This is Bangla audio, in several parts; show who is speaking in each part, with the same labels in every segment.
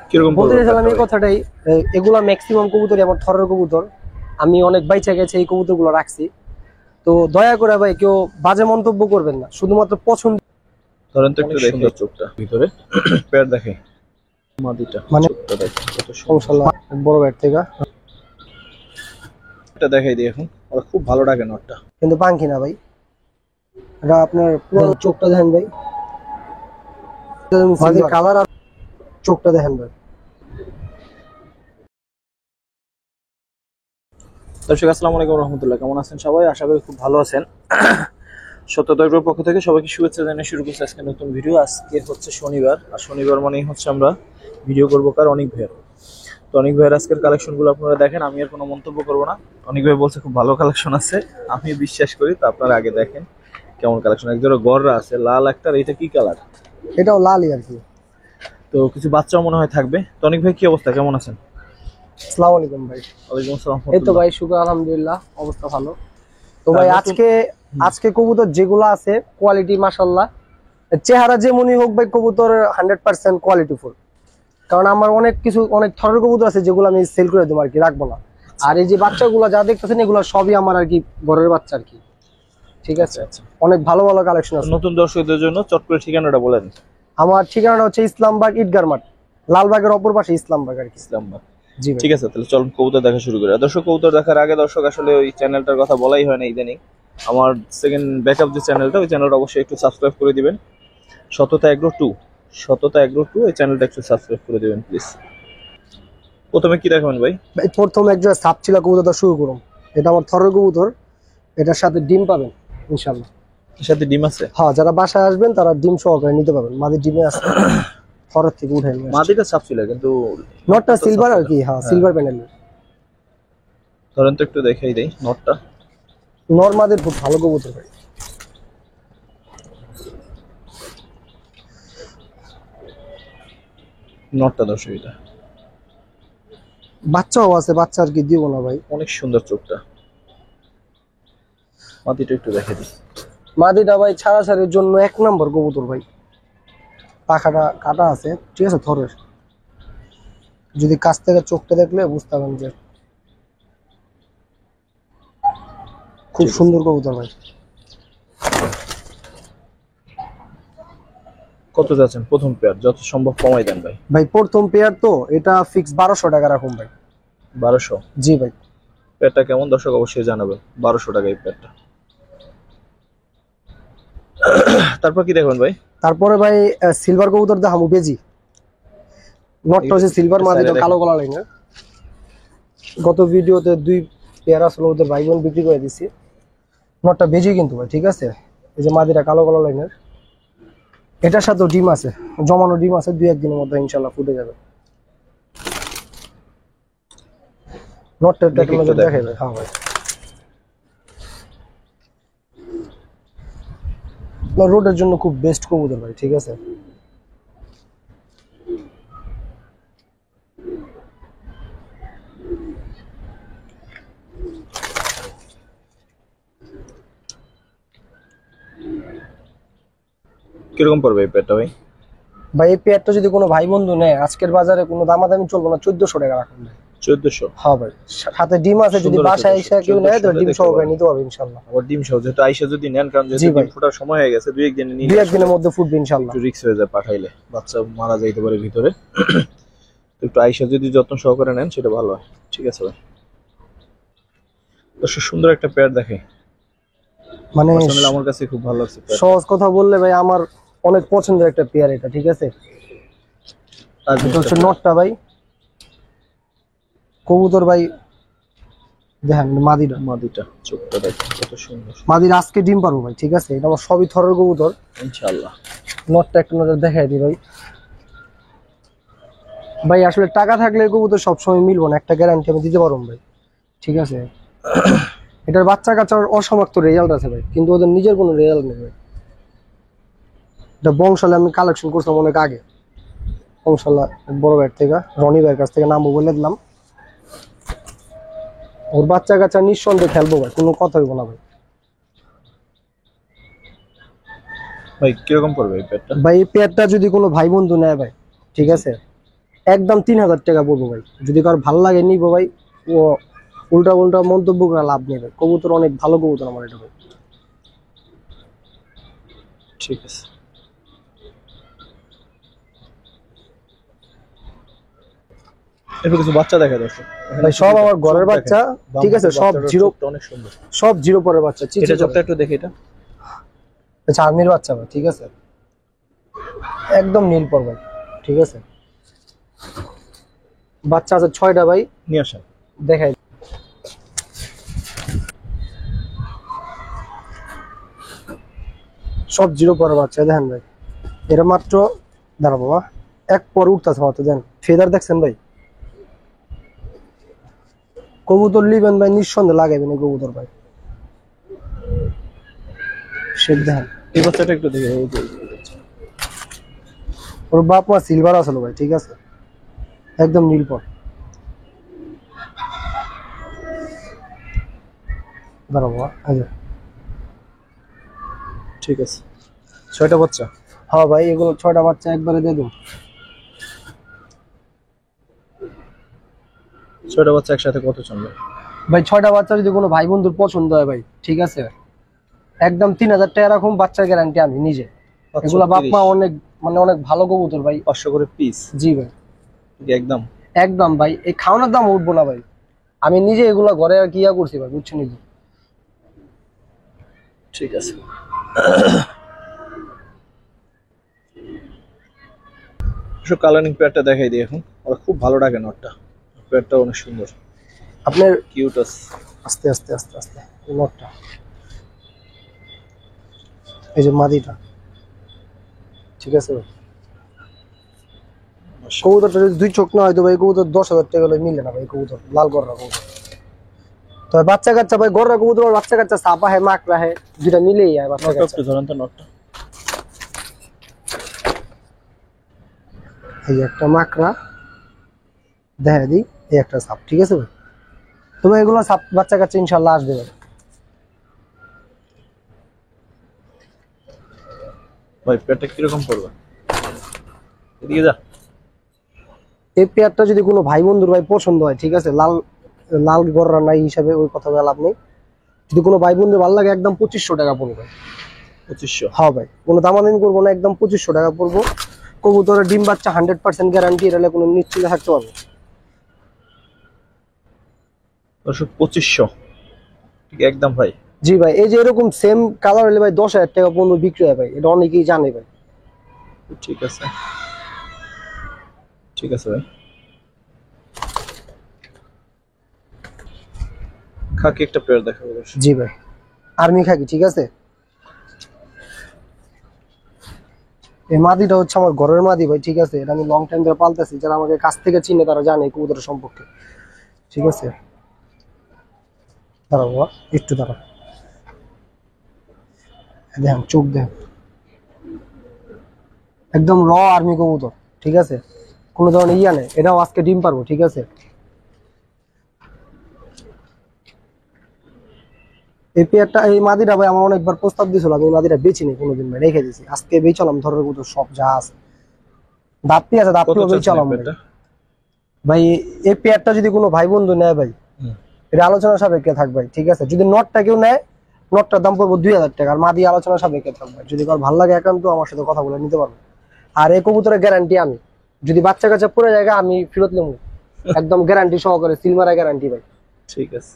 Speaker 1: কিরকম
Speaker 2: বলতে চাইছিলাম এই কথাটাই, এগুলা ম্যাক্সিমাম কবুতরই আমার থরের কবুতর। আমি অনেক বাইচা গেছে এই কবুতরগুলো রাখছি। তো দয়া করে ভাই কেউ বাজে মন্তব্য করবেন না, শুধুমাত্র পছন্দ।
Speaker 1: ধরেন তো একটু দেখি চোখটা ভিতরে পেয়ার দেখে মাদিটা
Speaker 2: মানে
Speaker 1: চোখটা দেখে কত
Speaker 2: ইনশাআল্লাহ বড় ব্যাট থেকে
Speaker 1: এটা দেখাই দিই এখন। ওরা খুব ভালো ডাকে নটটা,
Speaker 2: কিন্তু পাঙ্কি না ভাই। এটা আপনার পুরো চোখটা দেখেন ভাই, কালার আর চোখটা দেখেন ভাই।
Speaker 1: দর্শক আসসালামু আলাইকুম রহমতুল্লাহ, কেমন আছেন সবাই? আশা করি খুব ভালো আছেন। সত্যতার পক্ষ থেকে সবাইকে শুভেচ্ছা জানিয়ে শুরু করছি আজকে নতুন ভিডিও। আজকে হচ্ছে শনিবার, আর শনিবার মানেই হচ্ছে আমরা ভিডিও করবো কার অনেক ভাইয়ের। তো অনেক ভাইয়ের আজকের কালেকশনগুলো আপনারা দেখেন, আমি আর কোনো মন্তব্য করবো না। অনেক ভাই বলছে খুব ভালো কালেকশন আছে, আমি বিশ্বাস করি। তো আপনারা আগে দেখেন কেমন কালেকশন। একজোড়া গররা আছে লাল একটা, এটা কি কালার?
Speaker 2: এটাও লালই আর কি।
Speaker 1: তো কিছু বাচ্চাও মনে হয় থাকবে। তো অনেক ভাই কি অবস্থা, কেমন আছেন?
Speaker 2: আসসালামু আলাইকুম ভাই।
Speaker 1: ওয়ালাইকুম আসসালাম।
Speaker 2: এই তো ভাই শুকর আলহামদুলিল্লাহ, অবস্থা ভালো। তো ভাই আজকে কবুতর যেগুলো আছে কোয়ালিটি মাশাআল্লাহ, চেহারা যেমনই হোক ভাই কবুতর 100% কোয়ালিটিফুল। কারণ আমার অনেক থরের কবুতর আছে যেগুলো আমি সেল করে দেবো আর কি, রাখবো না। আর এই যে বাচ্চাগুলো যা দেখতেছেন এগুলো সবই আমার আর কি ঘরের বাচ্চা আর কি। ঠিক আছে, অনেক ভালো ভালো কালেকশন আছে।
Speaker 1: নতুন দর্শকদের জন্য চট করে ঠিকানাটা বলেন।
Speaker 2: আমার ঠিকানাটা হচ্ছে ইসলামবাগ ঈদগার মাঠ, লালবাগের অপর পাশে ইসলামবাগ আর কি।
Speaker 1: ইসলামবাগ।
Speaker 2: জি ভাই।
Speaker 1: ঠিক আছে, তাহলে চলুন কবুতর দেখা শুরু করি। দর্শক কবুতর দেখার আগে দর্শক আসলে ওই চ্যানেলটার কথা বলাই হয় না ইদানিং। আমার সেকেন্ড ব্যাকআপ যে চ্যানেলটা, ওই চ্যানেলটা অবশ্যই একটু সাবস্ক্রাইব করে দিবেন। সততা এগ্রো 2, সততা এগ্রো 2, এই চ্যানেলটা একটু সাবস্ক্রাইব করে দিবেন প্লিজ। প্রথমে কি দেখাবেন ভাই?
Speaker 2: ভাই প্রথম একজন সাপচিলা কবুতরটা শুরু করুন। এটা আমার থরের কবুতর, এটার সাথে ডিম পাবেন ইনশাআল্লাহ।
Speaker 1: এর সাথে ডিম আছে?
Speaker 2: হ্যাঁ, যারা বাসায় আসবেন তারা ডিম সহকারে নিতে পারবেন। মাদি ডিমে আছে, থরের থেকে উঠে নিয়ে আসছে।
Speaker 1: মাদিটা সাপ ছিল কিন্তু
Speaker 2: নটটা সিলভার আর কি। হ্যাঁ, সিলভার প্যানেলের।
Speaker 1: ধরেন তো একটু দেখাই দেই নটটা।
Speaker 2: নরমাদের খুব ভালো কবুতর ভাই।
Speaker 1: নটটা দর্শক এটা
Speaker 2: বাচ্চাও আছে, বাচ্চা আর কি দিব না ভাই।
Speaker 1: অনেক সুন্দর চোখটা। মাদিটা একটু দেখাই দিই।
Speaker 2: মাদিটা ভাই ছাড়াছাড়ির জন্য এক নম্বর কবুতর ভাই। পাখাটা কাটা আছে, ঠিক আছে থরের। যদি কাছ থেকে চোখটা দেখলে বুঝতে পারবেন যে খুব সুন্দর কবুতর ভাই।
Speaker 1: কত যাচ্ছেন প্রথম পেয়ার? যত সম্ভব কমাই দেন ভাই।
Speaker 2: ভাই প্রথম পেয়ার তো এটা ফিক্স 1200 টাকা রাখুন ভাই।
Speaker 1: 1200?
Speaker 2: জি ভাই।
Speaker 1: পেয়ারটা কেমন দর্শক অবশ্যই জানাবেন। 1200 টাকা এই পেয়ারটা। তারপর কি দেখবেন ভাই?
Speaker 2: তারপরে ভাই সিলভার কবুতর দেখাবো বেজি। নটটা হচ্ছে সিলভার, মাদিটা কালো গলা লাইনের। গত ভিডিওতে 2 পেয়ার আসলে ওদের ভাই বোন বিক্রি করে দিছি। নটটা বেজি কিন্তু ভাই, ঠিক আছে। এই যে মাদিটা কালো গলা লাইনের, এটার সাথেও ডিম আছে, জমানো ডিম আছে। 2-1 দিনের মধ্যে ইনশাল্লাহ ফুটে যাবে। নটটা টেকনোলজি দেখে ভাই। হ্যাঁ ভাই, রোডের জন্য খুব বেস্ট কবুতর ভাই, ঠিক আছে।
Speaker 1: কিরকম পড়বে এই পেয়ারটা ভাই?
Speaker 2: ভাই এই পেয়ারটা যদি কোনো ভাই বন্ধু নেয়, আজকের বাজারে কোনো দামাদামি চলবে না, 1400 টাকা রাখুন ভাই।
Speaker 1: 1400?
Speaker 2: হ্যাঁ ভাই, সাথে ডিম আছে। যদি বাসায় এসে কেউ নেয় তো ডিম সহকারে নিতে পারবে ইনশাআল্লাহ।
Speaker 1: আবার ডিম সহ যেহেতু আইসা যদি নেন, কারণ যেহেতু ডিম ফোটার সময় হয়ে গেছে, 2-1 দিনে নিয়ে
Speaker 2: 2-1 দিনের মধ্যে ফুটবে ইনশাআল্লাহ।
Speaker 1: একটু রিস্ক হয়ে যায় পাঠাইলে, বাচ্চা মারা যাইতে পারে ভিতরে। একটু আইসা যদি যত্ন সহকারে নেন সেটা ভালো হয়। ঠিক আছে ভাই। দর্শক সুন্দর একটা পেয়ার দেখে,
Speaker 2: মানে
Speaker 1: আমার কাছে খুব ভালো লাগছে।
Speaker 2: সহজ কথা বললে ভাই আমার অনেক পছন্দের একটা পেয়ার এটা, ঠিক আছে। আর এটা হচ্ছে নটটা ভাই কবুতর ভাই। দেখেন মাদিটা
Speaker 1: চোখটা দেখেন কত সুন্দর।
Speaker 2: মাদির আজকে ডিম পারবো ভাই, ঠিক আছে। এটা আমার সবই থরের কবুতর
Speaker 1: ইনশাআল্লাহ।
Speaker 2: নটটা একটু নজর দেখাই দিই ভাই। ভাই আসলে টাকা থাকলে কবুতর সবসময় মিলবো না, একটা গ্যারান্টি আমি দিতে পারবো ভাই, ঠিক আছে। এটার বাচ্চা কাচ্চার অসমাপ্ত রেজাল্ট আছে ভাই, কিন্তু ওদের নিজের কোনো রেজাল্ট নেই ভাই। এটা বংশালে আমি কালেকশন করছিলাম অনেক আগে, বংশালা বড় ভাইয়ের থেকে, রনি ভাইয়ের কাছ থেকে নামবো বলে দিলাম। ওর বাচ্চা কাচ্চা নিঃসন্দেহে খেলবো ভাই, কোনো কথা হইব না ভাই।
Speaker 1: ভাই কিরকম পড়বে এই পেয়ারটা?
Speaker 2: ভাই এই পেয়ারটা যদি কোনো ভাই বন্ধু নেয় ভাই, ঠিক আছে, একদম 3000 টাকা পড়বো ভাই। যদি কারো ভালো লাগে নিবো ভাই, ও উল্টা উল্টা মন্তব্য করে লাভ নেই ভাই। কবুতর অনেক ভালো কবুতর আমার এটা ভাই।
Speaker 1: ঠিক আছে। এরপর কিছু বাচ্চা দেখা যাচ্ছে
Speaker 2: ভাই সব আমার ঘরের বাচ্চা, ঠিক আছে, সব জিরো,
Speaker 1: অনেক সুন্দর।
Speaker 2: সব জিরো পরের বাচ্চা।
Speaker 1: এটা চোখটা একটু দেখি, এটা
Speaker 2: আচ্ছা আর্মির বাচ্চা ভাই, ঠিক আছে, একদম নীল পর ভাই, ঠিক আছে। বাচ্চা আছে 6টা ভাই,
Speaker 1: নিয়ে আসেন।
Speaker 2: দেখাই। সব জিরো পরের বাচ্চা দেখেন ভাই। এরা মাত্র দাঁড়া বাবা, এক পর উঠতেছে মাত্র, দেন ফেদার দেখছেন ভাই। কবুতর লিবেন ভাই, নিঃসন্দেহে লাগাইবেন এই কবুতর ভাই। সে দেখেন
Speaker 1: এই বাচ্চাটা একটু দেখি।
Speaker 2: ওর বাপ মা সিলভার আসলো ভাই, ঠিক আছে, একদম নীল পর। দাঁড়া বাবা,
Speaker 1: ঠিক আছে, 6টা বাচ্চা।
Speaker 2: হ্যাঁ ভাই, এগুলো 6টা বাচ্চা একবারে দিয়ে দিন।
Speaker 1: 6টা বাচ্চা একসাথে কত চলবে
Speaker 2: ভাই? 6টা বাচ্চা যদি কোনো ভাই বন্ধুর পছন্দ হয় ভাই, ঠিক আছে, একদম 3000 টাকা এরকম বাচ্চার গ্যারান্টি আমি নিজে। এগুলা বাপ মা অনেক মানে অনেক ভালো কবুতর ভাই।
Speaker 1: 500 করে পিস?
Speaker 2: জি ভাই,
Speaker 1: একদম
Speaker 2: একদম ভাই। এই খাওয়ানোর দাম উঠবো না ভাই, আমি নিজে এগুলা ঘরে আর কি করছি ভাই, বুঝছেন?
Speaker 1: ঠিক আছে। কালারিং পেয়ারটা দেখাই দিই এখন। ওরা খুব ভালো ডাকে, নটটা পেয়ারটা অনেক সুন্দর,
Speaker 2: আপনার
Speaker 1: কিউট আছে।
Speaker 2: আস্তে আস্তে আস্তে আস্তে নটটা, এই যে মাদিটা, ঠিক আছে ভাই। কবুতরটা যদি 2 চোখ না হয় তো ভাই কবুতর 10,000 টাকা হলে মিলে না ভাই। কবুতর লাল গররা কবুতর, তবে বাচ্চা কাচ্চা ভাই গররা কবুতর আর বাচ্চা কাচ্চা সাপা হয় মাকড়া হয়, দুটা মিলেই যায় বাচ্চা কাচ্চা।
Speaker 1: একটু ধরেন তো নটটা।
Speaker 2: এই একটা মাকড়া দেখা দিই, এই একটা সাপ, ঠিক আছে ভাই। তবে এগুলো সাপ বাচ্চা কাচ্চা ইনশাল্লাহ আসবে ভাই।
Speaker 1: ভাই পেয়ারটা কিরকম পড়বে? এদিকে যা।
Speaker 2: এই পেয়ারটা যদি কোনো ভাই বন্ধুর ভাই পছন্দ হয়, ঠিক আছে, লাল লাল গররা নাই হিসাবে ওই কথা বলে লাভ নেই। যদি কোনো ভাই বন্ধু ভালো লাগে একদম 2500 টাকা পড়বে।
Speaker 1: 2500?
Speaker 2: হ্যাঁ ভাই, কোনো দামাদামি করবো না, একদম 2500 টাকা পড়বো। কবুতরের ডিম বাচ্চা 100% গ্যারান্টি, এর কোনো নিশ্চিন্তে থাকতে পারবে।
Speaker 1: 2500 ঠিক একদম ভাই?
Speaker 2: জি ভাই, এই যে এরকম সেম কালার হলে ভাই 10,000 টাকা পর্যন্ত বিক্রি হয় ভাই, এটা অনেকেই জানে ভাই।
Speaker 1: ঠিক আছে, ঠিক আছে ভাই। খাকি একটা পেয়ার দেখাবো।
Speaker 2: জি ভাই, আর্মি খাকি, ঠিক আছে। এই মাদিটা হচ্ছে আমার ঘরের মাদি ভাই, ঠিক আছে, এটা আমি লং টাইম ধরে পালতেছি। যারা আমাকে কাছ থেকে চিনে তারা জানে কবুতরের সম্পর্কে, ঠিক আছে। দাঁড়াবো একটু, দাঁড়া, দেখেন চোখ দেখেন, একদম র আর্মি কবুতর, ঠিক আছে, কোনো ধরনের ইয়া নেই। এটাও আজকে ডিম পারবো, ঠিক আছে। এই পেয়ারটা, এই মাদিটা ভাই আমার অনেকবার প্রস্তাব দিয়েছিল, আমি এই মাদিটা বেচি নি কোনোদিন ভাই, রেখে দিয়েছি। আজকে বেচালাম, ধরে কবুতর সব যা আছে, দাপ্তি আছে দাপ্তিও বেচালাম ভাই। এই পেয়ারটা যদি কোনো ভাই বন্ধু নেয় ভাই, এটা আলোচনা সাপেক্ষে থাকবে, ঠিক আছে। যদি নটটা কেউ নেয়, নটটার দাম পড়বো 2000 টাকা, আর মাদি আলোচনা সাপেক্ষে থাকবে। যদি কার ভালো লাগে একান্ত আমার সাথে কথা বলে নিতে পারবো। আর এই কবুতরের গ্যারান্টি আমি, যদি বাচ্চা কাচ্চা পড়ে যায় আমি ফেরত নেবো, একদম গ্যারান্টি সহকারে, সিলমারা গ্যারান্টি ভাই।
Speaker 1: ঠিক আছে,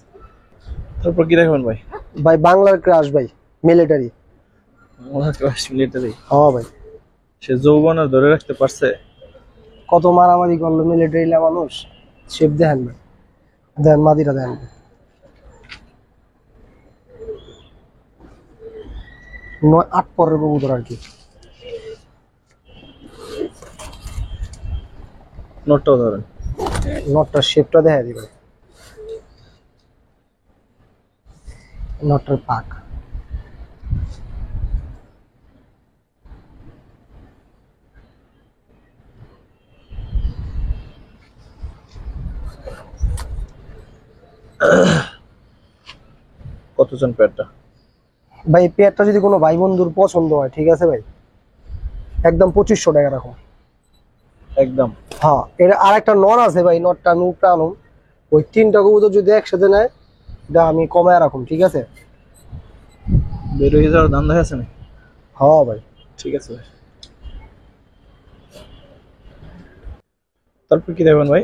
Speaker 1: তারপর কি দেখাবেন ভাই?
Speaker 2: ভাই বাংলার ক্রাশ ভাই, মিলিটারি।
Speaker 1: মিলিটারি?
Speaker 2: হ্যাঁ ভাই,
Speaker 1: সে যৌবন ধরে রাখতে পারছে?
Speaker 2: কত মারামারি করলো মিলিটারি মানুষ। শেপ দেখেন ভাই, দেখেন মাদিটা দেখেন, 9-8 পরের কবুতর আর কি।
Speaker 1: নটটাও ধরেন,
Speaker 2: নটটার শেপটা দেখা দিবেন, নটটার পাক।
Speaker 1: কতজন পেয়ারটা?
Speaker 2: ভাই পেয়ারটা যদি কোনো ভাই বন্ধুর পছন্দ হয়, ঠিক আছে ভাই, একদম 2500 টাকা রাখুন।
Speaker 1: একদম।
Speaker 2: হ্যাঁ, এর আরেকটা নর আছে ভাই, নরটা আমি উপরে আনুম। ওই 3টা কবুতর যদি একসাথে নেয়, এটা আমি কমায় রাখুম, ঠিক আছে?
Speaker 1: বের হয়ে যাওয়ার দাম দেখাচ্ছে না?
Speaker 2: হ্যাঁ ভাই।
Speaker 1: ঠিক আছে ভাই। তারপর কি দেখবেন ভাই?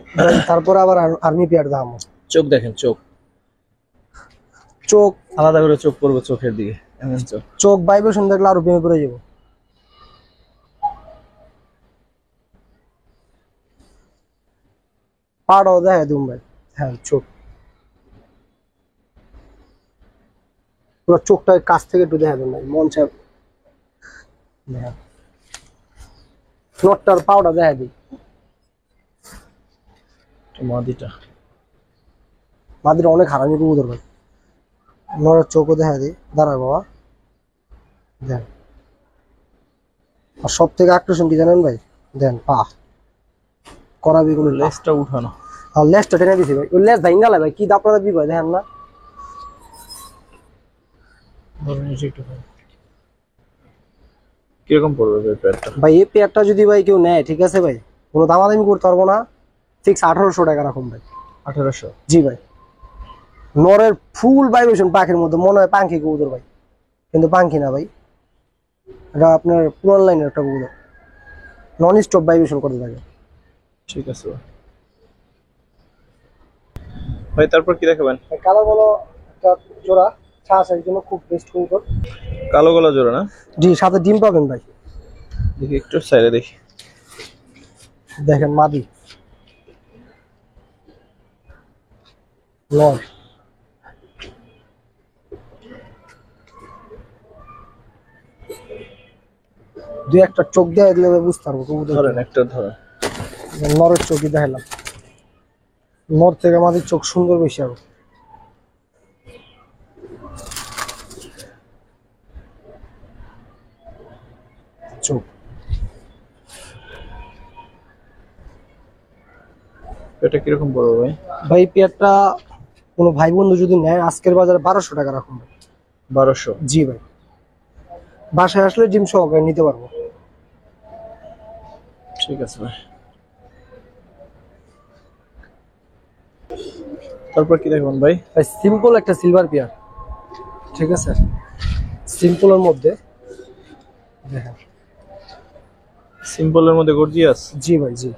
Speaker 2: তারপর আবার আর্মি পেয়ার দাম।
Speaker 1: চোখ দেখেন, চোখ
Speaker 2: চোখ
Speaker 1: আলাদা করে চোখ পড়বে চোখের দিকে, এমন চোখ।
Speaker 2: চোখ ভাইব্রেশন দেখলে আরো প্রেমে পড়ে যাবো। পাড়াও দেখে তুমি ভাই। হ্যাঁ, চোখ পুরো চোখটা কাছ থেকে একটু দেখা দেন ভাই, মন চায় দেখা। নটটার পাউডার দেখা দিই।
Speaker 1: মাদিটা
Speaker 2: মাদির অনেক হারামি কবুতর ভাই। নরের চোখও দেখা দিই, দাঁড়ায় বাবা দেন। আর সব থেকে আকর্ষণ কি জানেন ভাই? দেন পা করাবি গুলো,
Speaker 1: লেজটা উঠানো।
Speaker 2: আর লেজটা টেনে দিছি ভাই, ওই লেজ ভাঙ্গালে ভাই কি দাপড়া দিবি ভাই, দেখেন না?
Speaker 1: কিরকম পড়বে ভাই প্যাডটা?
Speaker 2: ভাই এই পেয়ারটা যদি ভাই কেউ নেয়, ঠিক আছে ভাই, কোনো দামাদামি করতে পারবো না, ফিক্স 1800 টাকা রাখুন ভাই।
Speaker 1: 1800?
Speaker 2: জি ভাই। নরের ফুল ভাইব্রেশন পাখির মধ্যে, মনে হয় পাখি কবুতর ভাই, কিন্তু পাখি না ভাই, এটা আপনার পুরান লাইনের একটা কবুতর, নন স্টপ ভাইব্রেশন করতে থাকে।
Speaker 1: ঠিক আছে ভাই। ভাই তারপর কি দেখাবেন?
Speaker 2: কালো বলো একটা জোড়া, ছাড়াছাড়ির জন্য খুব বেস্ট কবুতর।
Speaker 1: কালো গলা জোড়া না?
Speaker 2: জি, সাথে ডিম পাবেন ভাই।
Speaker 1: দেখি একটু সাইডে দেখি।
Speaker 2: দেখেন মাদি লর, দুই একটা চোখ দিয়ে দিলে বুঝতে পারবো কবুতর।
Speaker 1: ধরেন একটা ধরেন।
Speaker 2: নরের চোখই দেখালাম, নর থেকে মাদির চোখ সুন্দর বেশি আরো। চোখ
Speaker 1: এটা কিরকম পড়বে ভাই?
Speaker 2: ভাই পেয়ারটা কোনো ভাই বন্ধু যদি নেয়, আজকের বাজারে 1200 টাকা রাখুন ভাই।
Speaker 1: 1200?
Speaker 2: জি ভাই, বাসায় আসলে ডিম সহকারে নিতে পারবো।
Speaker 1: ঠিক আছে ভাই। তারপর কি দেখবেন ভাই?
Speaker 2: ভাই সিম্পল একটা সিলভার পেয়ার, ঠিক আছে, সিম্পলের মধ্যে দেখেন।
Speaker 1: সিম্পলের মধ্যে গর্জিয়াস?
Speaker 2: জি ভাই, জি।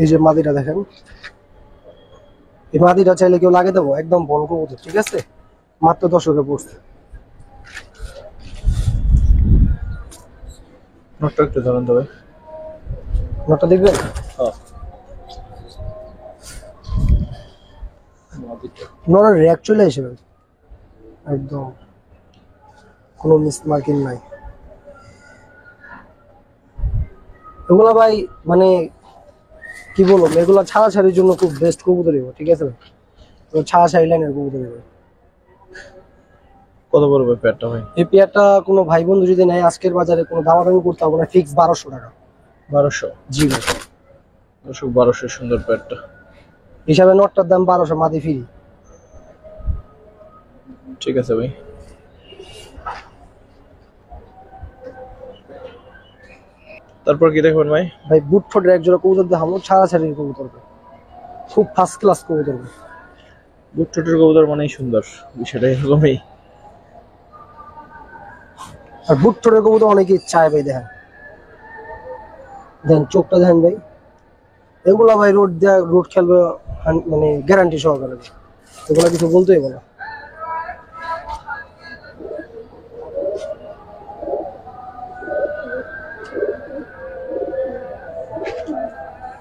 Speaker 2: এই যে মাদিটা দেখেন, এই মাদিটা চাইলে কেউ লাগে দেবো, একদম বন কবুতর, ঠিক আছে, মাত্র 1000 পড়ছে।
Speaker 1: নটটা একটু ধরেন তো ভাই।
Speaker 2: নটটা দেখবেন?
Speaker 1: হ্যাঁ।
Speaker 2: নরের র্যাক চলে এসে ভাই, একদম কোনো মিস মার্কিং নাই। এগুলা ভাই মানে কি বলবো, এগুলা ছাড়াছাড়ির জন্য খুব বেস্ট কবুতর, ঠিক আছে ভাই, তো ছাড়াছাড়ি লাইনের কবুতর।
Speaker 1: কত পড়বে প্যাডটা ভাই?
Speaker 2: এই পেয়ারটা কোনো ভাই বন্ধু যদি নেয়, আজকের বাজারে কোনো দামাদামি করতে হবে না, ফিক্স 1200 টাকা।
Speaker 1: 1200?
Speaker 2: জি ভাই।
Speaker 1: দর্শক 1200 সুন্দর প্যাডটা।
Speaker 2: হিসাবে নটটার দাম 1200, মাদি ফ্রি।
Speaker 1: ঠিক আছে ভাই। তারপর কি দেখবেন ভাই?
Speaker 2: ভাই বুট ফোটের এক জোড়া কবুতর দেখাবো, ছাড়াছাড়ির কবুতর, খুব ফার্স্ট ক্লাস কবুতর।
Speaker 1: বুট ঠোঁটের কবুতর মানেই সুন্দর, বিষয়টা এরকমই।
Speaker 2: আর বুট ফোটের কবুতর অনেকেই চায় ভাই, দেখেন দেখেন চোখটা দেখেন ভাই, এগুলা ভাই রোড দেয়া রোড খেলবে মানে গ্যারান্টি সহকারে, এগুলা কিছু বলতেই বলা।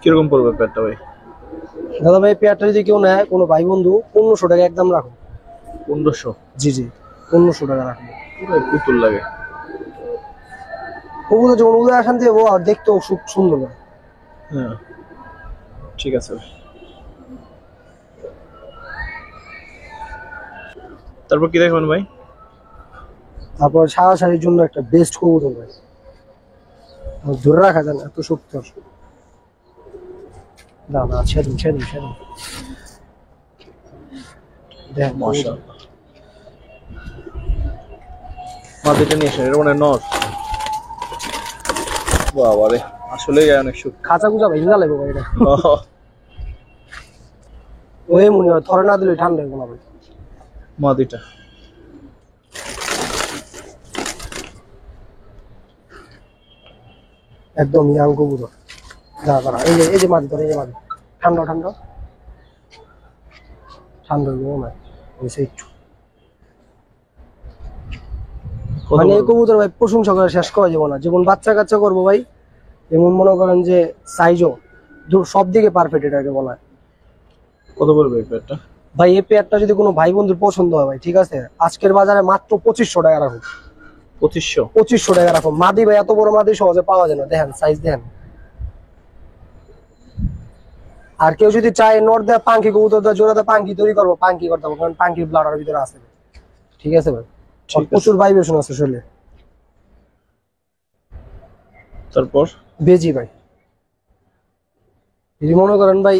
Speaker 1: কিরকম পড়বে প্যাডটা ভাই?
Speaker 2: দাদা ভাই পেয়ারটা যদি কেউ নেয়, কোনো ভাই বন্ধু, 1500 টাকা একদম রাখুন।
Speaker 1: 1500?
Speaker 2: জি জি, 1500 টাকা রাখুন।
Speaker 1: পুরো পুতুল লাগে।
Speaker 2: কবুতর যখন উদয় আসান দিয়ে আর দেখতেও খুব সুন্দর লাগে।
Speaker 1: হ্যাঁ, ঠিক আছে ভাই। তারপর কি দেখবেন ভাই?
Speaker 2: তারপর সারাসারির জন্য একটা বেস্ট কবুতর ভাই, ধরে রাখা যায় না, এত শক্তি। না না, ছেড়ুন ছেড়ুন ছেড়ুন, দেখ
Speaker 1: মাশাআল্লাহ। মাটিতে নিয়ে এসে, এটা মানে নর। বাবা রে, আসলে অনেক সুখ।
Speaker 2: খাঁচা কুচা ভাই না লাগবে ভাই এটা।
Speaker 1: ওহ,
Speaker 2: ওই মনে হয় থরে না দিলে ঠান্ডা হবে না ভাই।
Speaker 1: মাদিটা
Speaker 2: একদম ইয়াং কবুতর। দাঁড়া এই যে মাদি, ধর এই যে মাদি। ঠান্ডা ঠান্ডা ঠান্ডা হইবে না ওইসে একটু।
Speaker 1: কত
Speaker 2: মানে এই
Speaker 1: বড়?
Speaker 2: কবুতর ভাই প্রশংসা করে শেষ করা যাবে না। যেমন বাচ্চা কাচ্চা করবো ভাই, যেমন মনে করেন যে সাইজও সব দিকে পারফেক্ট এটাকে বলা হয়।
Speaker 1: কত পড়বে এই পেয়ারটা?
Speaker 2: ভাই এই পেয়ারটা যদি কোনো ভাই বন্ধুর পছন্দ হয় ভাই, ঠিক আছে, আজকের বাজারে মাত্র 2500 টাকা রাখুন।
Speaker 1: 2500?
Speaker 2: 2500 টাকা রাখুন। মাদি ভাই এত বড় মাদি সহজে পাওয়া যায় না, দেখেন সাইজ দেখেন। আর কেউ যদি চায় নর দেয়া পাঙ্কি কবুতর দেওয়া জোড়া দেওয়া পাঙ্কি তৈরি করবো, পাঙ্কি করতে হবে, কারণ পাঙ্কির ব্লাডার ভিতরে আছে। ঠিক আছে ভাই,
Speaker 1: ঠিক আছে।
Speaker 2: প্রচুর ভাইব্রেশন আছে শরীরে।
Speaker 1: তারপর
Speaker 2: বেজি ভাই, যদি মনে করেন ভাই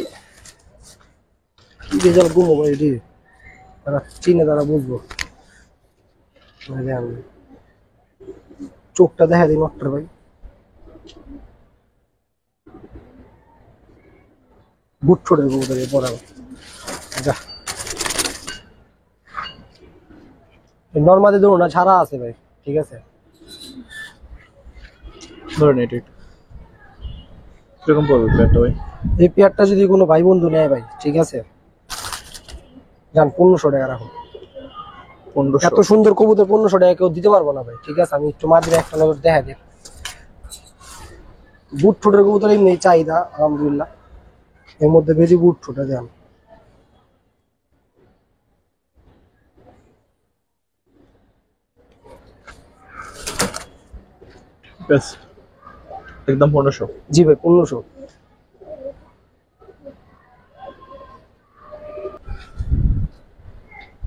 Speaker 2: কি রেজাল্ট ঘুমো ভাই, এটি তারা চিনে তারা বুঝবো। দেখেন চোখটা দেখা দিই নটটার ভাই, বুট ছোটে কবুতর পড়া যা। নর্মালি ধরুন না ছাড়া আছে ভাই, ঠিক আছে।
Speaker 1: ধরেন এটা কিরকম পড়বে পেয়ারটা ভাই?
Speaker 2: এই পেয়ারটা যদি কোনো ভাই বন্ধু নেয় ভাই, ঠিক আছে, যান 1500 টাকা রাখুন।
Speaker 1: 1500?
Speaker 2: এত সুন্দর কবুতর 1500 টাকা কেউ দিতে পারবো না ভাই, ঠিক আছে। আমি একটু মাঝে একটা নজর দেখা দিই। বুট ঠোঁটের কবুতর এমনি চাহিদা আলহামদুলিল্লাহ, এর মধ্যে বেশি বুট ঠোঁটে দেন।
Speaker 1: বেশ, একদম 1500?
Speaker 2: জি ভাই 1500।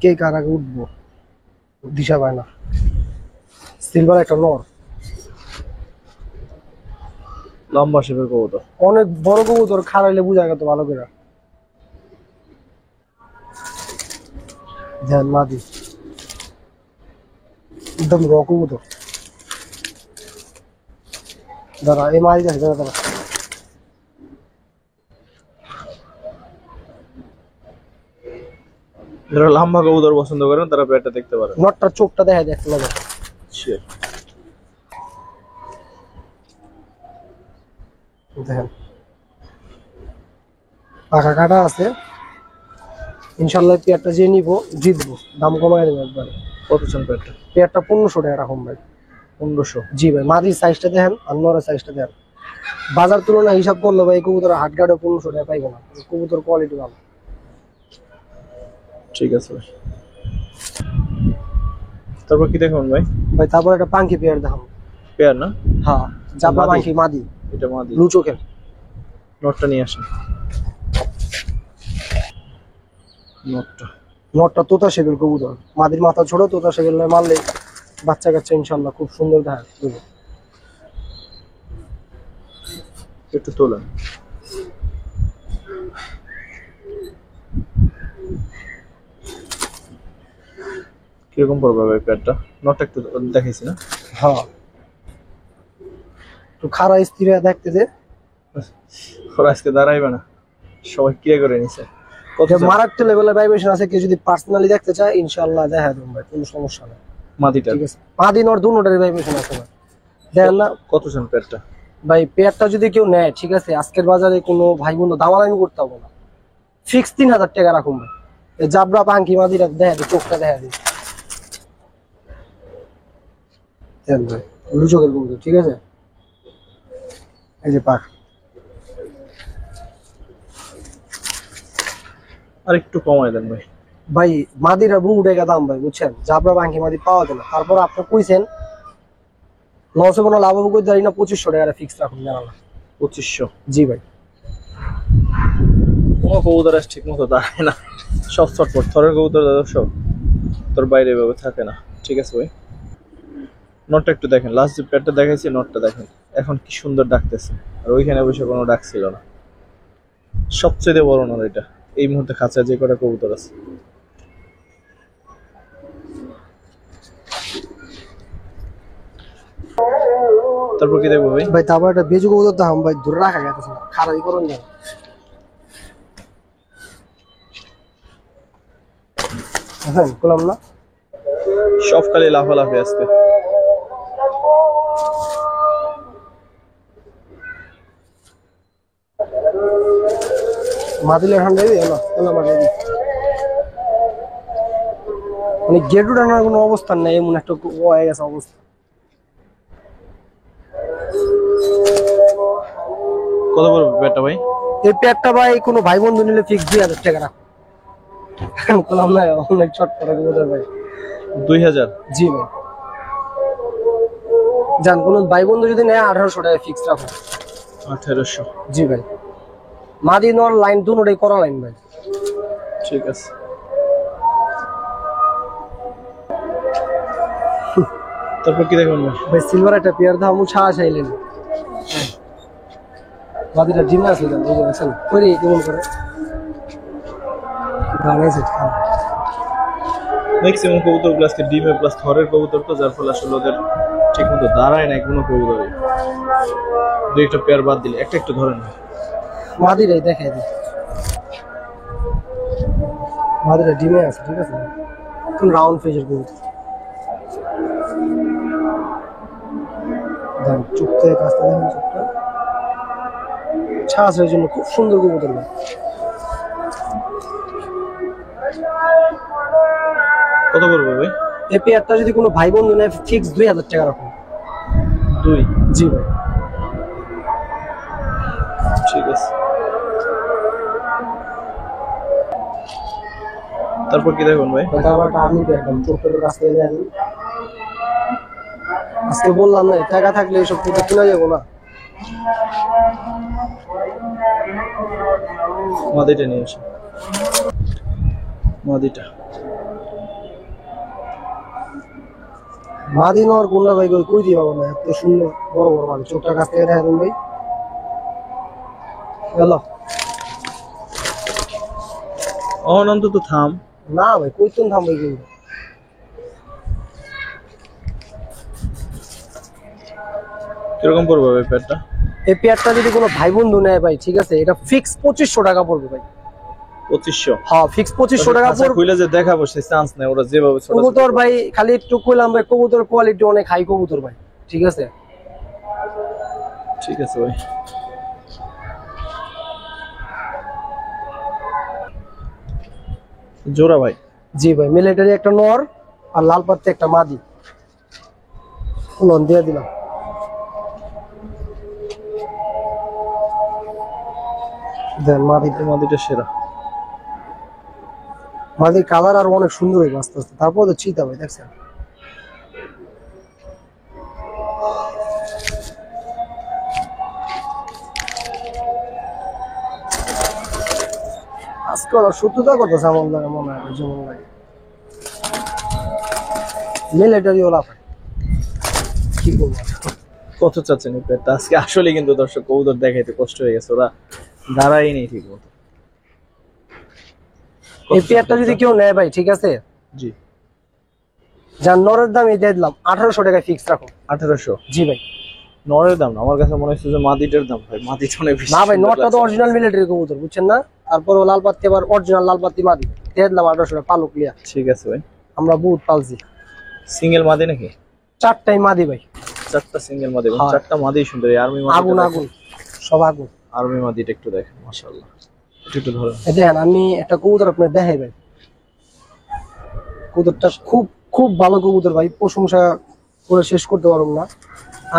Speaker 2: কে কার আগে উঠবো দিশা পায় না। সিলভার একটা নর,
Speaker 1: লম্বা শেপের কবুতর।
Speaker 2: অনেক বড় কবুতর, খাড়াইলে বোঝা গেত ভালো করে। ধ্যান মাদি একদম র কবুতর। দাঁড়া এই মাদি দেখে, দাঁড়া দাঁড়া।
Speaker 1: যারা লম্বা কবুতর পছন্দ করেন তারা পেয়ারটা দেখতে পারেন।
Speaker 2: নটটার চোখটা দেখা যায় একটা নজর।
Speaker 1: Shit.
Speaker 2: দেখেন পাখা কাটা আছে, ইনশাল্লাহ পেয়ারটা যে নিবো জিতবো, দাম কমাই দেবো একবার।
Speaker 1: কত চান পেয়ারটা?
Speaker 2: পেয়ারটা 1500 টাকা রাখুন ভাই।
Speaker 1: 1500?
Speaker 2: জি ভাই, মাদির সাইজটা দেখেন আর নরের সাইজটা দেখেন। বাজার তুলনা হিসাব করলে ভাই কবুতর হাট গাড়ে 1500 টাকা পাইবো না, কবুতর কোয়ালিটি ভালো।
Speaker 1: ঠিক আছে ভাই। তারপর কি দেখুন ভাই?
Speaker 2: ভাই তারপর একটা পাঙ্কি পেয়ার দেখাবো।
Speaker 1: পেয়ার না?
Speaker 2: হ্যাঁ জাপা
Speaker 1: মাদি?
Speaker 2: পাঙ্কি মাদি,
Speaker 1: এটা মাদি।
Speaker 2: ব্লু চোখের।
Speaker 1: নটটা নিয়ে আসেন। নটটা
Speaker 2: নটটা তোতা শেপের কবুতর, মাদির মাথা ছোট, তোতা শেপের মারলে বাচ্চা কাচ্চা ইনশাল্লাহ খুব সুন্দর দেখা যাবে।
Speaker 1: একটু তোলেন। কিরকম পড়বে ভাই পেয়ারটা? নটটা একটু দেখাইছি না?
Speaker 2: হ্যাঁ তো খারা স্থির দেখতে যে
Speaker 1: ওরা আজকে দাঁড়াইবে না, সবাই ক্রিয়া করে নিছে। কত চান?
Speaker 2: মারাত্মক লেভেলের ভাইব্রেশন আছে, কেউ যদি পার্সোনালি দেখতে চায় ইনশাআল্লাহ দেখা দেবো ভাই, কোনো সমস্যা নেই।
Speaker 1: মাদিটা
Speaker 2: ঠিক আছে, মাদি নর দুটোটারই ভাইব্রেশন আছে ভাই, দেখেন না
Speaker 1: কত চান পেয়ারটা?
Speaker 2: ভাই। পেয়ারটা যদি কেউ নেয়, ঠিক আছে, আজকের বাজারে কোনো ভাই বন্ধু দামাদামি করতে হবে না, ফিক্স 3000 টাকা রাখুন ভাই। এই জাবরা পাঙ্কি মাদিটা দেখা দিই, চোখটা দেখা দিই দেন ভাই, ব্লু চোখের কবুতর, ঠিক আছে। এই যে পাখ,
Speaker 1: আর একটু কমায় দেন ভাই।
Speaker 2: ভাই মাদিরা ব্লু টাকা দাম ভাই, বুঝছেন, জাবরা পাঙ্কি মাদি পাওয়া যায় না। তারপর আপনি কইছেন লসে কোনো লাভ হবে কই জানি না, 2500 টাকা ফিক্স রাখুন জানালা।
Speaker 1: 2500?
Speaker 2: জি ভাই।
Speaker 1: কোনো কবুতর আজ ঠিক মতো দাঁড়ায় না, সব চটপট থরের কবুতর সব তোর বাইরে এভাবে থাকে না। ঠিক আছে ভাই, নটটা একটু দেখেন। লাস্ট যে পেয়ারটা দেখাইছি নটটা দেখেন, এখন কি সুন্দর ডাকতেছে, আর ওইখানে বসে কোনো ডাক ছিল না। সবচেয়ে বড় নর এটা এই মুহূর্তে খাঁচায় যে কটা কবুতর আছে। তারপর কি দেখবো ভাই?
Speaker 2: ভাই তারপর একটা বেজু কবুতর তো ভাই দূরে রাখা গেছে না, খারাপই করুন না। হ্যাঁ বললাম না
Speaker 1: সব খালি লাফালাফি আজকে।
Speaker 2: মাদিলের ঠান্ডা এলো এলো মাদি, মানে গেট উঠানোর কোনো অবস্থান নেই, এমন একটা হয়ে গেছে অবস্থা।
Speaker 1: কত পড়বে পেয়ারটা ভাই?
Speaker 2: এই পেয়ারটা ভাই কোনো ভাই বন্ধু নিলে ফিক্স 2000 টাকা রাখো। বললাম না অনেক শর্ট করে কবুতর ভাই।
Speaker 1: 2000?
Speaker 2: জি ভাই জান, কোনো ভাই বন্ধু যদি নেয় 1800 টাকা ফিক্স রাখো।
Speaker 1: 1800?
Speaker 2: জি ভাই, মাদি নর লাইন দুটোই করা লাইন ভাই।
Speaker 1: ঠিক আছে। তারপর কি দেখবেন ভাই?
Speaker 2: ভাই সিলভার একটা পেয়ার দাম ছাড়া চাইলেন, মাদিটা ডিমে আছে জান, বুঝতে পারছেন করি কেমন করে গানে সেট খান।
Speaker 1: ম্যাক্সিমাম কবুতর গুলো আজকে ডিমে প্লাস থরের কবুতর, তো যার ফলে আসলে ওদের ঠিক মতো দাঁড়ায় না কোনো কবুতরই। দুই একটা পেয়ার বাদ দিলে একটা একটু ধরেন ভাই।
Speaker 2: মাদিরাই দেখাই দিই, মাদিরা ডিমে আছে ঠিক আছে, কোন রাউন্ড ফেজের কবুতর দেন, চুপ থেকে কাজটা দেখেন, চুপটা ছাড়া জন্য খুব সুন্দর কবুতর ভাই।
Speaker 1: কত পড়বে ভাই?
Speaker 2: এই পেয়ারটা যদি কোনো ভাই বন্ধু নেয় ফিক্স 2000 টাকা রাখুন।
Speaker 1: 2?
Speaker 2: জি ভাই
Speaker 1: ঠিক আছে। তারপর কি দেখবেন ভাই?
Speaker 2: আজকে বললাম না টাকা থাকলে এসব কবুতর কিনা যাবো না।
Speaker 1: মাদিটা নিয়ে আসো, মাদিটা।
Speaker 2: মাদি নর কোনটা ভাই কই দিয়ে পাবো না, এত সুন্দর বড় বড় মাদি, চোখটা কাছ থেকে দেখা ভাই। হ্যালো
Speaker 1: অনন্ত তো থাম
Speaker 2: না ভাই, কই তুমি থাম ভাই। কিন্তু
Speaker 1: কিরকম পড়বে ভাই পেয়ারটা?
Speaker 2: এই পেয়ারটা যদি কোনো ভাই বন্ধু নেয় ভাই ঠিক আছে, এটা ফিক্স 2500 টাকা পড়বে ভাই।
Speaker 1: 2500?
Speaker 2: হ্যাঁ ফিক্স 2500 টাকা পড়বে।
Speaker 1: কইলে যে দেখাবো সেই চান্স নাই, ওরা যেভাবে ছোট
Speaker 2: কবুতর ভাই খালি একটু কইলাম ভাই, কবুতর কোয়ালিটি অনেক হাই কবুতর ভাই ঠিক আছে।
Speaker 1: ঠিক আছে ভাই। জোড়া ভাই?
Speaker 2: জি ভাই, মিলিটারি একটা নর আর লাল পাত্তে একটা মাদি, লোন দিয়ে দিলাম। দেন
Speaker 1: মাদিটা সেরা।
Speaker 2: মাদির কালার আর অনেক সুন্দর হয়ে আস্তে আস্তে, তারপর তো চিতা ভাই দেখছেন। আজকে সত্যতা কথা যেমন লাগে মনে হয়, যেমন লাগে মিলিটারি ওলা ভাই কি বলবো।
Speaker 1: কত চাচ্ছেন এই পেয়ারটা? আজকে আসলে কিন্তু দর্শক কবুতর দেখাইতে কষ্ট হয়ে গেছে, ওরা দাঁড়াই নেই ঠিক মতো।
Speaker 2: এই পেয়ারটা যদি কেউ নেয় ভাই ঠিক আছে,
Speaker 1: জি,
Speaker 2: যার নরের দাম এই দিয়ে দিলাম 1800 টাকা ফিক্স রাখো।
Speaker 1: 1800?
Speaker 2: জি ভাই।
Speaker 1: নরের দাম না, আমার কাছে মনে হচ্ছে যে মাদিটার দাম ভাই। মাদিটা অনেক বেশি।
Speaker 2: না ভাই, নরটা তো অরিজিনাল মিলিটারি কবুতর বুঝছেন না, তারপর লাল পাত্তি আবার অরিজিনাল লাল পাত্তি মাদি দিয়ে দিলাম 1800 টাকা পালক লিয়া।
Speaker 1: ঠিক আছে ভাই।
Speaker 2: আমরা বহুত পালছি।
Speaker 1: সিঙ্গেল মাদি নাকি?
Speaker 2: চারটাই মাদি ভাই।
Speaker 1: চারটা সিঙ্গেল মাদি?
Speaker 2: হ্যাঁ।
Speaker 1: চারটা মাদি সুন্দর। আর্মি মাদি,
Speaker 2: আগুন আগুন সব আগুন।
Speaker 1: আর্মি মাদিটা একটু দেখেন, মাশাআল্লাহ। একটু ধরেন।
Speaker 2: দেখেন আমি একটা কবুতর আপনার দেখাই ভাই, কবুতরটা খুব খুব ভালো কবুতর ভাই, প্রশংসা করে শেষ করতে পারবো না।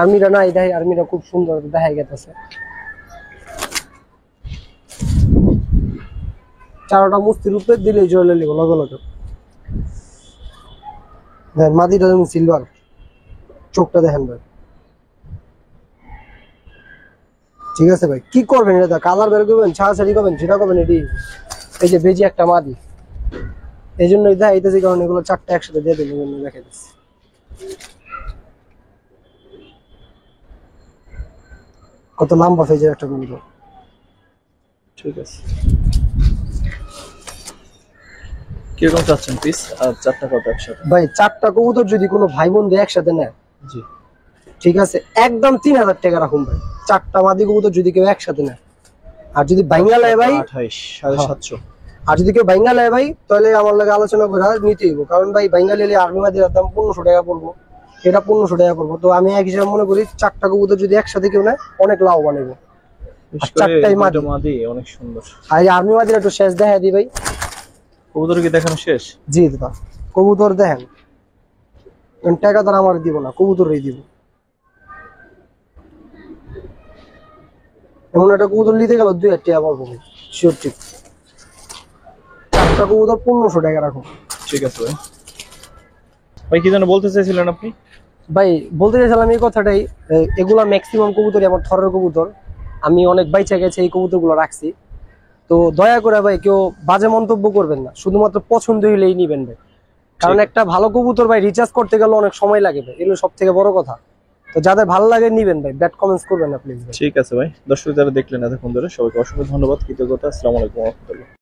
Speaker 2: আর্মিরা না এই আর্মিরা খুব সুন্দর দেখাই গেছে। চারটা মুস্তির উপরে দিলে জলে লিব লগে লগে। দেখেন মাদিটা যেমন সিলভার, চোখটা দেখেন ভাই ঠিক আছে ভাই। কি করবেন এটা, কালার বের করবেন, ছাড়াছাড়ি করবেন, যেটা করবেন এটি। এই যে বেজি একটা মাদি, এই জন্য দেখাইতেছি কারণ এগুলো চারটা একসাথে দিয়ে দিন, দেখাই দিচ্ছি। কত লম্বা ফেজের একটা কবুতর।
Speaker 1: ঠিক আছে। কিরকম চাচ্ছেন পিস? আর চারটা কত একসাথে?
Speaker 2: ভাই চারটা কবুতর যদি কোনো ভাই বন্ধু একসাথে নেয়
Speaker 1: জি,
Speaker 2: ঠিক আছে, একদম 3000 টাকা রাখুন ভাই। 4টা মাদি কবুতর যদি কেউ একসাথে নেয়, আর যদি বাইঙ্গা লেয় ভাই
Speaker 1: 28 750।
Speaker 2: আর যদি কেউ বাইঙ্গা লেয় ভাই তাহলে আমার লাগে আলোচনা করে নিতে হইব, কারণ ভাই বাইঙ্গা লেলে আর্মি মাদির দাম 1500 টাকা পড়বো, এটা 1500 টাকা পড়বো। তো আমি এক হিসাবে মনে করি 4টা কবুতর যদি একসাথে কেউ নেয় অনেক লাভবান হইব।
Speaker 1: বিশেষ করে
Speaker 2: 4টাই
Speaker 1: মাদি মাদি অনেক সুন্দর।
Speaker 2: আর এই আর্মি মাদির একটু শেষ দেখা দিই ভাই।
Speaker 1: কবুতর কি দেখানো শেষ?
Speaker 2: জি দাদা, কবুতর দেখেন, টাকা তার আমার দিব না, কবুতরই দিব। এমন একটা কবুতর নিতে গেল 2000 টাকা পাবো শিওর ঠিক। 4টা কবুতর 1500 টাকা রাখুন।
Speaker 1: ঠিক আছে ভাই। ভাই কি যেন বলতে চাইছিলেন আপনি?
Speaker 2: ভাই বলতে চাইছিলাম এই কথাটাই, এগুলা ম্যাক্সিমাম কবুতরই আমার থরের কবুতর, আমি অনেক বাইচা গেছে এই কবুতরগুলো রাখছি। তো দয়া করে ভাই কেউ বাজে মন্তব্য করবেন না, শুধুমাত্র পছন্দ হইলেই নিবেন ভাই, কারণ একটা ভালো কবুতর ভাই রিচার্জ করতে গেলে অনেক সময় লাগে ভাই, এগুলো সব থেকে বড় কথা। তো যাদের ভালো লাগে নিবেন ভাই, ব্যাড কমেন্টস করবেন না প্লিজ ভাই।
Speaker 1: ঠিক আছে ভাই, দর্শক যারা দেখলেন এতক্ষণ ধরে সবাইকে অসংখ্য ধন্যবাদ, কৃতজ্ঞতা। আসসালামু আলাইকুম ওয়া রাহমাতুল্লাহ।